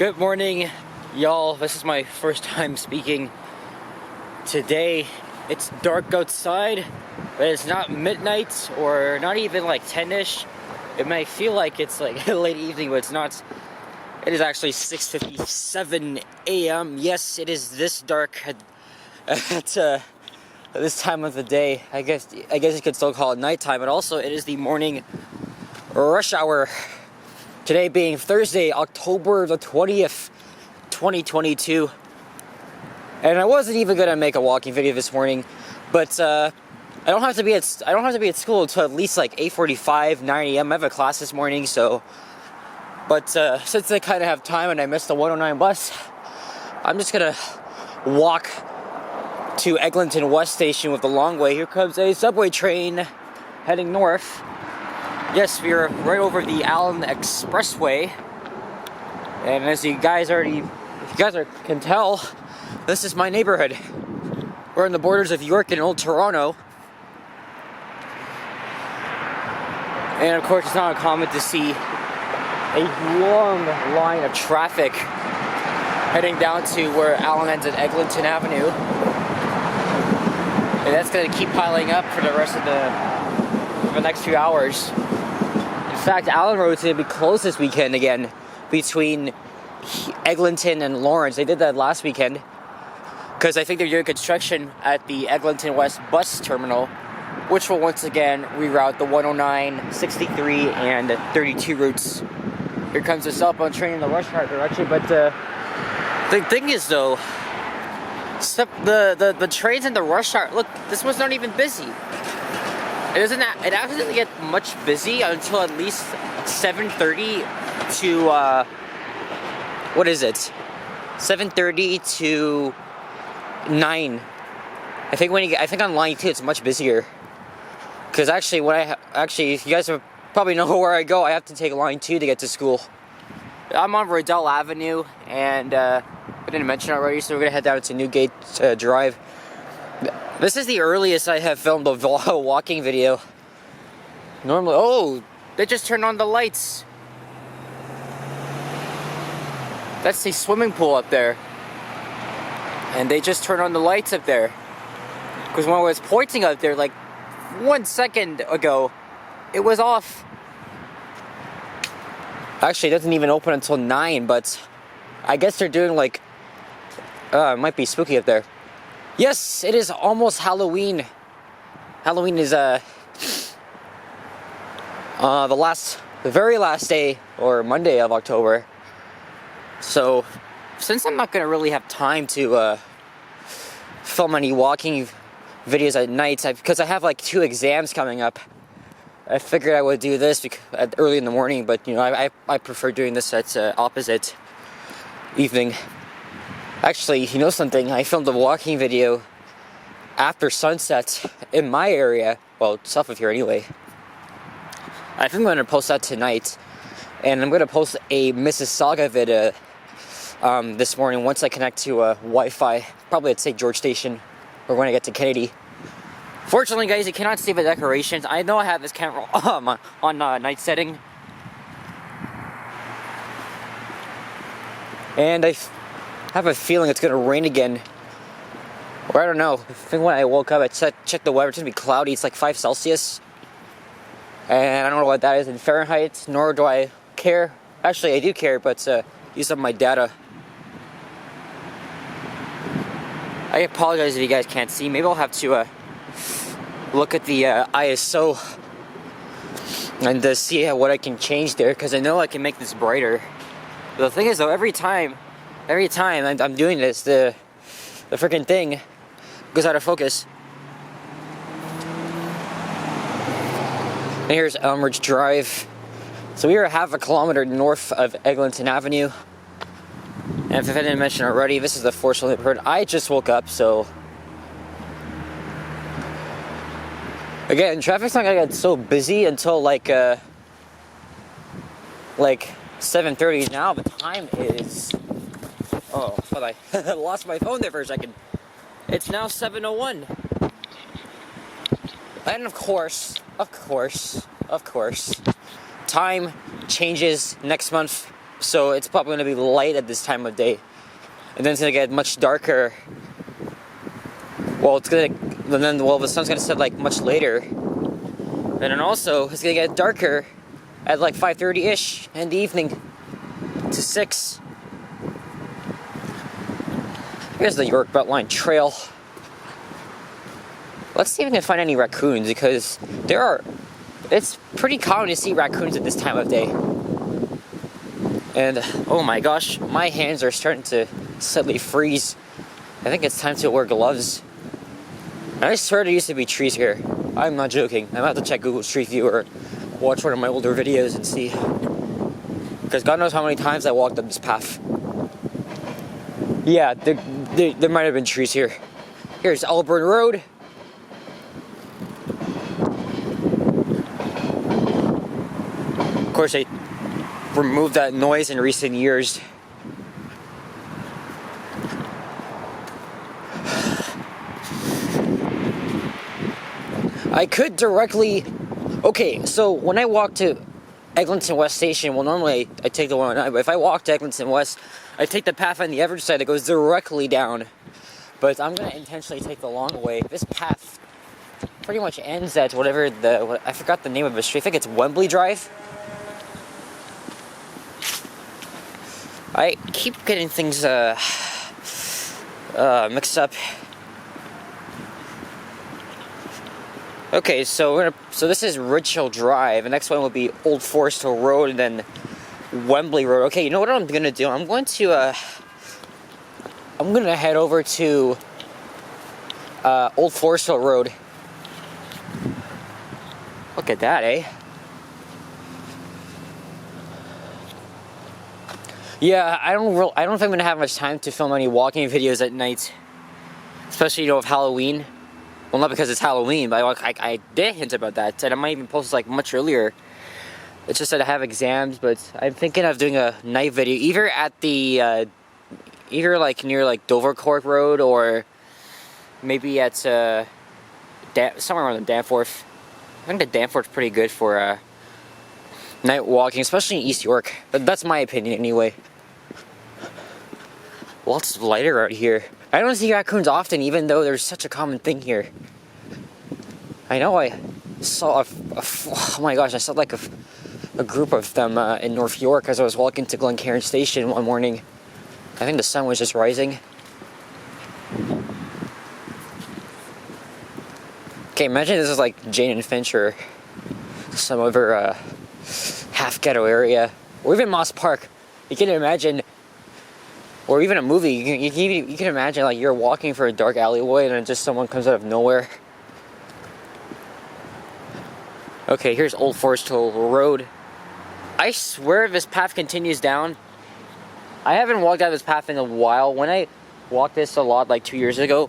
Good morning, y'all. This is my first time speaking today. It's dark outside, but it's not midnight or not even like 10-ish. It may feel like it's like late evening, but it's not. It is actually 6:57 a.m. Yes, it is this dark at this time of the day. I guess you could still call it nighttime, but also it is the morning rush hour. Today being Thursday, October the 20th, 2022. And I wasn't even gonna make a walking video this morning, but I don't have to be at school until at least like 8:45, 9 a.m. I have a class this morning, so. But since I kind of have time and I missed the 109 bus, I'm just gonna walk to Eglinton West Station with the long way. Here comes a subway train heading north. Yes, we are right over the Allen Expressway, and as you guys can tell, this is my neighborhood. We're on the borders of York and Old Toronto, and of course it's not uncommon to see a long line of traffic heading down to where Allen ends at Eglinton Avenue, and that's going to keep piling up for the rest of the next few hours. In fact, Allen Road's going to be closed this weekend again between Eglinton and Lawrence. They did that last weekend because I think they're doing construction at the Eglinton West bus terminal, which will once again reroute the 109, 63, and 32 routes. Here comes the southbound train in the rush hour direction, but the thing is though, the trains in the rush hour, look, this one's not even busy. It actually doesn't get much busy until at least 7:30 to, what is it? 7:30 to 9. I think on line 2 it's much busier. Because actually, you guys probably know where I go. I have to take line 2 to get to school. I'm on Riddell Avenue, and I didn't mention it already, so we're gonna head down to Newgate Drive. This is the earliest I have filmed a walking video. Normally, oh, they just turned on the lights. That's the swimming pool up there. And they just turned on the lights up there. Because when I was pointing up there, like 1 second ago, it was off. Actually, it doesn't even open until 9, but I guess they're doing like, it might be spooky up there. Yes, it is almost Halloween. Halloween is the very last day, or Monday of October. So, since I'm not gonna really have time to film any walking videos at night, because I have like 2 exams coming up, I figured I would do this early in the morning. But you know, I prefer doing this at opposite evening. Actually, you know something? I filmed a walking video after sunset in my area. Well, south of here anyway. I think I'm going to post that tonight. And I'm going to post a Mississauga video this morning once I connect to Wi-Fi. Probably at St. George Station or when I get to Kennedy. Fortunately, guys, you cannot see the decorations. I know I have this camera on night setting. And I have a feeling it's gonna rain again, or I don't know. I think when I woke up, I checked the weather. It's gonna be cloudy. It's like 5 Celsius, and I don't know what that is in Fahrenheit. Nor do I care. Actually, I do care, but use up my data. I apologize if you guys can't see. Maybe I'll have to look at the ISO and see what I can change there, because I know I can make this brighter. But the thing is, though, every time I'm doing this, the freaking thing goes out of focus. And here's Elmridge Drive. So we are half a kilometer north of Eglinton Avenue. And if I didn't mention already, this is the Forest neighborhood. I just woke up, so again, traffic's not gonna get so busy until like 7:30 now. The time is, oh, I thought I lost my phone there for a second. It's now 7:01. And of course, time changes next month so it's probably going to be light at this time of day, and then it's going to get much darker. Well, the sun's going to set like much later, and then also it's going to get darker at like 5:30ish in the evening to 6. Here's the York Beltline Trail. Let's see if we can find any raccoons, because it's pretty common to see raccoons at this time of day. And oh my gosh, my hands are starting to slightly freeze. I think it's time to wear gloves. I swear there used to be trees here. I'm not joking. I'm about to check Google Street View or watch one of my older videos and see. Because God knows how many times I walked up this path. Yeah, there might have been trees here. Here's Auburn Road. Of course, they removed that noise in recent years. I could directly... Okay, so when I walk to Eglinton West Station, well, normally I take the 109, but if I walk to Eglinton West, I take the path on the Everett side that goes directly down. But I'm going to intentionally take the long way. This path pretty much ends at whatever I forgot the name of the street. I think it's Wembley Drive. I keep getting things mixed up. Okay, so this is Ridge Hill Drive. The next one will be Old Forest Hill Road, and then Wembley Road. Okay, you know what I'm gonna do? I'm gonna head over to Old Forest Hill Road. Look at that, eh? Yeah, I don't think I'm gonna have much time to film any walking videos at night, especially with Halloween. Well, not because it's Halloween, but I did hint about that, and I might even post like much earlier. It's just that I have exams, but I'm thinking of doing a night video, either at the either like near like Dovercourt Road, or maybe at somewhere around the Danforth. I think the Danforth's pretty good for night walking, especially in East York. But that's my opinion anyway. Lots of lighter out here. I don't see raccoons often, even though there's such a common thing here. I know I saw oh my gosh, I saw like a group of them in North York as I was walking to Glencairn Station one morning. I think the sun was just rising. Okay, imagine this is like Jane and Finch or some other half ghetto area, or even Moss Park. You can imagine, or even a movie. You can imagine like you're walking for a dark alleyway and then just someone comes out of nowhere. Okay, here's Old Forest Hill Road. I swear this path continues down. I haven't walked down this path in a while. When I walked this a lot like 2 years ago,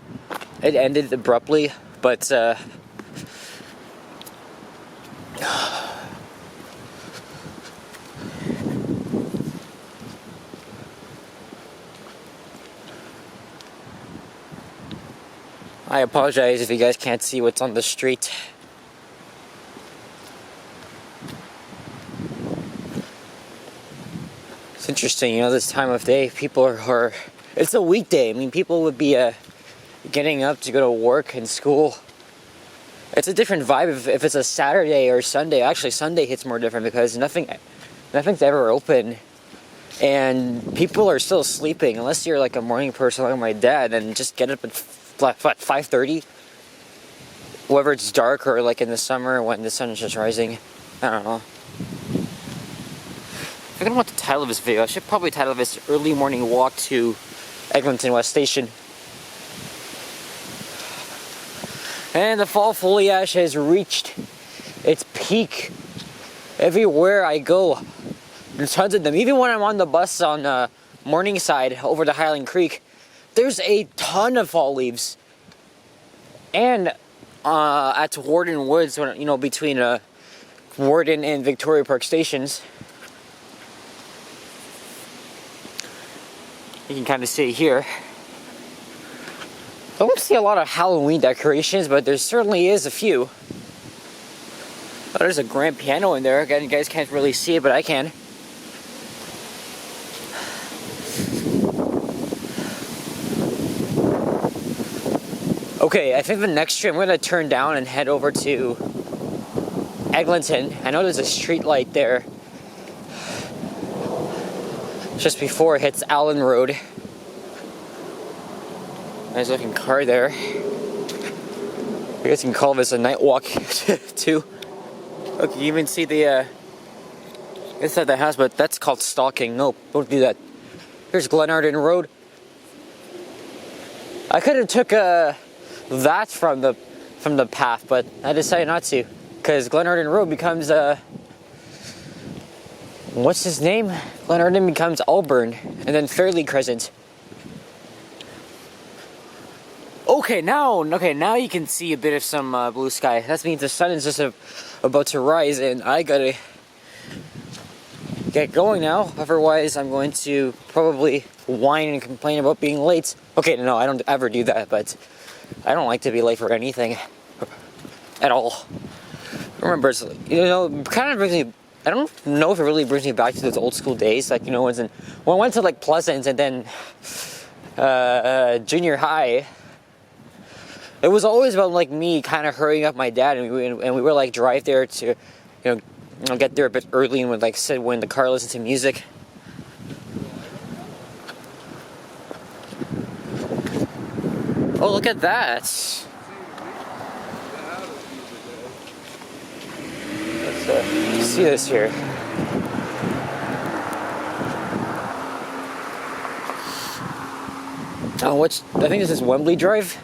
it ended abruptly, but I apologize if you guys can't see what's on the street. It's interesting, you know, this time of day, people are it's a weekday. I mean, people would be getting up to go to work and school. It's a different vibe if it's a Saturday or Sunday. Actually, Sunday hits more different because nothing's ever open. And people are still sleeping, unless you're like a morning person like my dad, and just get up at 5:30, whether it's dark or like in the summer when the sun is just rising. I don't know. I don't know what the title of this video. I should probably title this "Early Morning Walk to Eglinton West Station." And the fall foliage has reached its peak. Everywhere I go, there's tons of them. Even when I'm on the bus on Morningside over to Highland Creek, there's a ton of fall leaves. And at Warden Woods, between Warden and Victoria Park stations, you can kind of see here. I don't see a lot of Halloween decorations, but there certainly is a few. Oh, there's a grand piano in there. Again, you guys can't really see it, but I can. Okay, I think the next tree I'm gonna turn down and head over to Eglinton. I know there's a street light there just before it hits Allen Road. Nice looking car there. I guess you can call this a night walk too. Look, you even see the inside the house, but that's called stalking. Nope, don't do that. Here's Glenarden Road. I could have took that from the path, but I decided not to, because Glenarden Road becomes what's his name? Glenarden becomes Auburn, and then Fairleigh Crescent. Okay, now you can see a bit of some blue sky. That means the sun is just about to rise, and I gotta get going now. Otherwise, I'm going to probably whine and complain about being late. Okay, no, I don't ever do that, but I don't like to be late for anything at all. I remember, kind of brings me. I don't know if it really brings me back to those old school days, like, when I went to like Pleasant and then junior high. It was always about like me kind of hurrying up my dad, and we would like drive there to, get there a bit early and would like sit when the car listened to music. Oh, look at that! Let's see this here. Oh, I think this is Wembley Drive.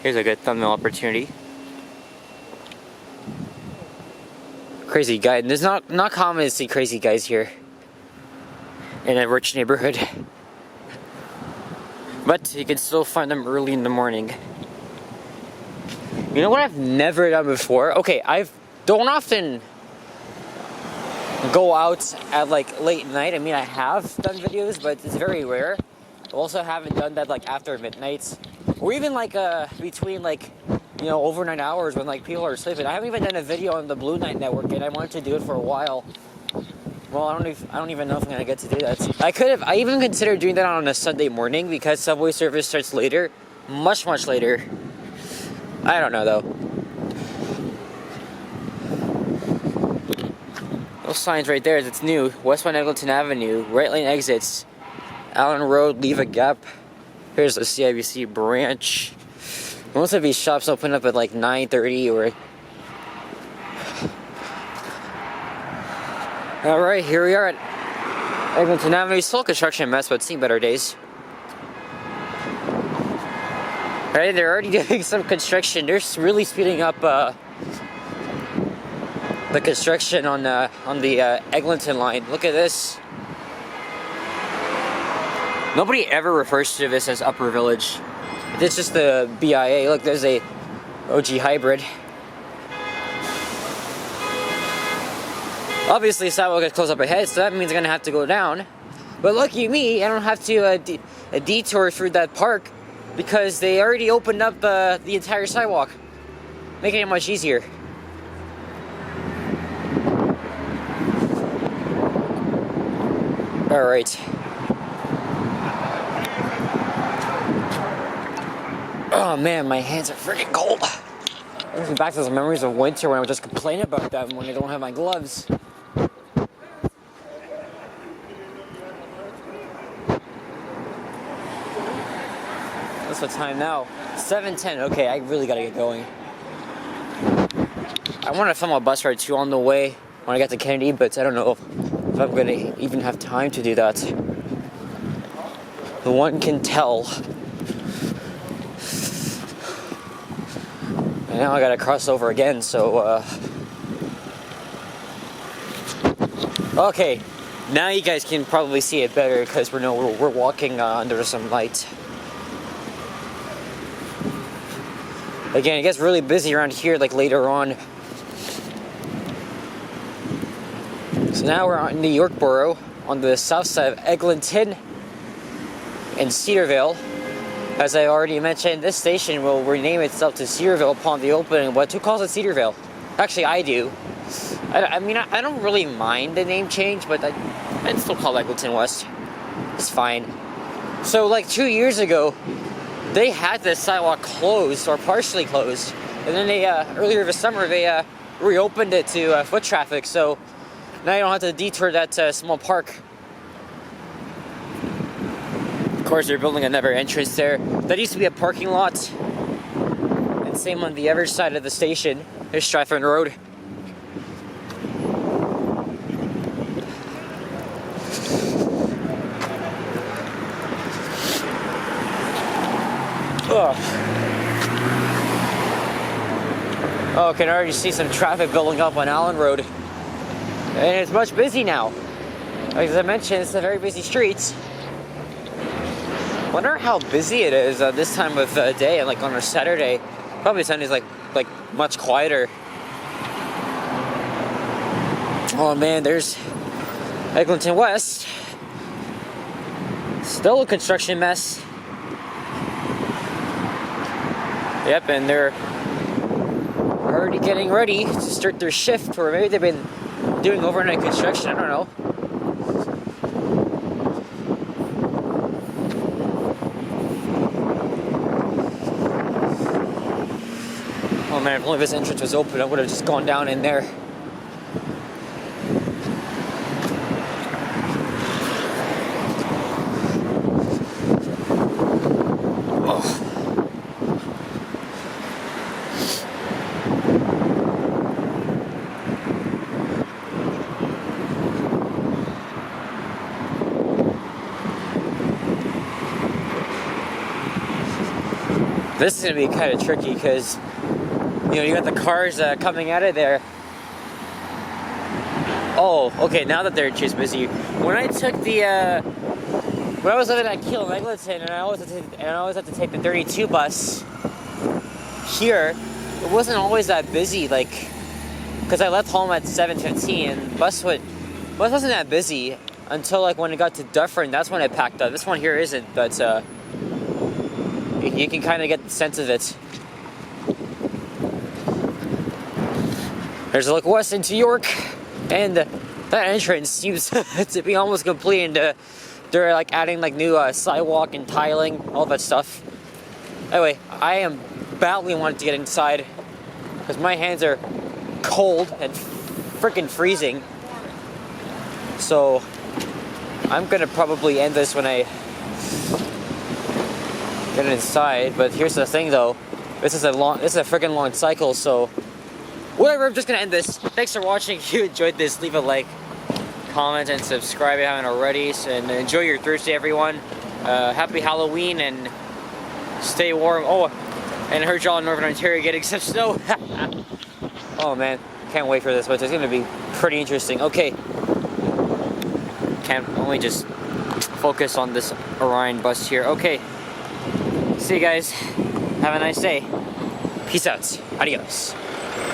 Here's a good thumbnail opportunity. Crazy guy. There's not common to see crazy guys here in a rich neighborhood, but you can still find them early in the morning. You know what I've never done before? Okay, I don't often go out at like late night. I mean, I have done videos, but it's very rare. I also haven't done that like after midnight, or even like between like overnight hours when like people are sleeping. I haven't even done a video on the Blue Night Network, and I wanted to do it for a while. Well, I don't even know if I'm gonna get to do that. I even considered doing that on a Sunday morning, because subway service starts later, much later. I don't know though. Those signs right there, it's new. Westbound Eglinton Avenue, right lane exits, Allen Road, leave a gap. Here's the CIBC branch. Most of these shops open up at like 9:30 or. Alright, here we are at Eglinton Avenue. Still construction mess, but seen better days. Alright, they're already doing some construction. They're really speeding up the construction on the Eglinton line. Look at this. Nobody ever refers to this as Upper Village. It's just the BIA. Look, there's a OG hybrid. Obviously, sidewalk is close up ahead, so that means I'm gonna have to go down. But lucky me, I don't have to a detour through that park, because they already opened up the entire sidewalk, making it much easier. All right. Oh man, my hands are freaking cold. Brings me back to those memories of winter when I would just complain about them when I don't have my gloves. What's the time now? 7:10. Okay, I really gotta get going. I want to film a bus ride too on the way when I get to Kennedy, but I don't know if I'm gonna even have time to do that. The one can tell. And now I gotta cross over again, so okay, now you guys can probably see it better, because we're walking under some light. Again, it gets really busy around here like later on. So now we're in New York Borough, on the south side of Eglinton and Cedarville. As I already mentioned, this station will rename itself to Cedarville upon the opening, but who calls it Cedarville? Actually, I do. I mean, I don't really mind the name change, but I'd still call it Eglinton West. It's fine. So like 2 years ago, they had this sidewalk closed or partially closed, and then they earlier this summer they reopened it to foot traffic. So now you don't have to detour that small park. Of course, they're building another entrance there. That used to be a parking lot. And same on the other side of the station. There's Stratford Road. Oh, can already see some traffic building up on Allen Road. And it's much busy now. Like as I mentioned, it's a very busy street. Wonder how busy it is this time of day, like on a Saturday. Probably Sunday's like much quieter. Oh man, there's Eglinton West. Still a construction mess. Yep, and they're already getting ready to start their shift, or maybe they've been doing overnight construction, I don't know. Oh man, if only this entrance was open, I would have just gone down in there. Oh. This is going to be kind of tricky because, you know, you got the cars coming out of there. Oh, okay, now that they're just busy. When I took the, when I was living at Kiel in Eglinton, and I always had to take the 32 bus here, it wasn't always that busy, like, because I left home at 7:15, and bus wasn't that busy until, like, when it got to Dufferin, that's when it packed up. This one here isn't, but, you can kind of get the sense of it. There's a look west into York, and that entrance seems to be almost complete, and they're like adding like new sidewalk and tiling, all that stuff. Anyway, I am badly wanting to get inside because my hands are cold and freaking freezing. So I'm gonna probably end this when I get inside. But here's the thing, though. This is a freaking long cycle. So whatever. I'm just gonna end this. Thanks for watching. If you enjoyed this, leave a like, comment, and subscribe if you haven't already. And enjoy your Thursday, everyone. Happy Halloween and stay warm. Oh, and I heard y'all in Northern Ontario getting some snow. Oh man, can't wait for this. But it's gonna be pretty interesting. Okay. Can't only just focus on this Orion bus here. Okay. See you guys. Have a nice day. Peace out. Adios.